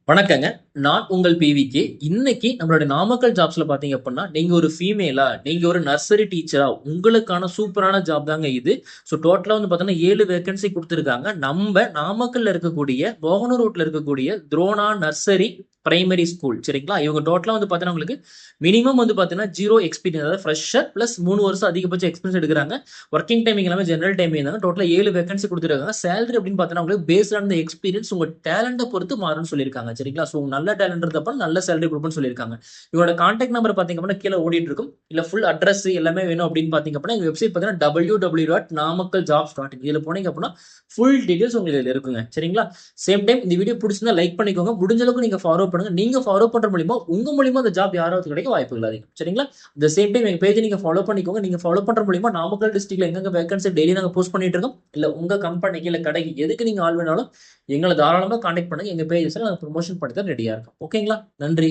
வணக்கங்க. நான் உங்கள் பிவிகே. இன்னைக்கு நம்மளுடைய நாமக்கல் ஜாப்ஸ்ல பார்த்தீங்க அப்படின்னா, நீங்க ஒரு ஃபீமேலா, நீங்க ஒரு நர்சரி டீச்சரா, உங்களுக்கான சூப்பரான ஜாப் தாங்க இது. ஸோ டோட்டலா வந்து பார்த்தீங்கன்னா 7 வேக்கன்சி குடுத்துருக்காங்க. நாமக்கல்ல இருக்கக்கூடிய, மோகனூர் ரோட்ல இருக்கக்கூடிய துரோணா நர்சரி பிரைமரி ஸ்கூல் சரிங்களா? இவங்க டோட்டலா வந்து பார்த்தீங்கன்னா, உங்களுக்கு மினிமம் வந்து பார்த்தீங்கன்னா 0 எக்ஸ்பீரியன்ஸ் அதாவது ஃப்ரெஷர் பிளஸ் 3 வருஷம் அதிகபட்ச எக்ஸ்பீரியன்ஸ் எடுக்குறாங்க. ஒர்க்கிங் டைமிங் எல்லாமே ஜெனரல் டைமிங் தாங்க. டோட்டலா 7 வேக்கன்சி குடுத்துருக்காங்க. சேலரி அப்படின்னு பார்த்தீங்கன்னா, உங்களுக்கு பேஸ்ட் ஆன் த எக்ஸ்பீரியன்ஸ் உங்க டேலண்ட்ட பொறுத்து மாறும்னு சொல்லியிருக்காங்க. சரிங்களா? ஸோ நல்ல டேலண்ட் இருந்தப்ப நல்ல சேலரி குடுப்போம்னு சொல்லியிருக்காங்க. இவங்களோட கான்டாக்ட் நம்பர் பார்த்தீங்க அப்படின்னா கீழ ஓடிட்டு இருக்கும். இல்ல ஃபுல் அட்ரஸ் எல்லாமே வேணும் அப்படின்னு பார்த்தீங்க அப்படின்னா, எங்க வெப்சைட் பார்த்தீங்கன்னா www.namakkal.jobs.in இதுல போனீங்க அப்படின்னா ஃபுல் டீடைல்ஸ் உங்களுக்கு இதுல இருக்குங்க. சரிங்களா? சேம் டைம் இந்த வீடியோ பிடிச்சிருந்தா லைக் பண்ணிக்கோங்க. முடிஞ்ச அளவுக்கு நீங்க ஃபாலோ பண்ணுங்க. நீங்க ஃபாலோ பண்ற மூலியமா உங்க மூலியமா அந்த ஜாப் யாராவது கிடைக்க வாய்ப்புகள் அதிகம். சரிங்களா? த சேம் டைம் எங்க பேஜ் நீங்க ஃபாலோ பண்ணிக்கோங்க. நீங்க ஃபாலோ பண்ற மூலியமா நாமக்கல் டிஸ்ட்ரிக்ட்ல எங்கெங்க வேகன்சி டெய்லி நாங்க போஸ்ட் பண்ணிட்டு இருக்கோம். இல்ல உங்க கம்பெனிக்கு இல்ல கடைக்கு எதுக்கு நீங்க ஆள் வேணாலும் எங்களை தாராளமா கான்டாக்ட் பண்ணுங்க. எங்க பேஜஸ்ல நாங்க ப்ரமோஷன் பண்ணி தான் ரெடியா இருக்கோம். ஓகேங்களா? நன்றி.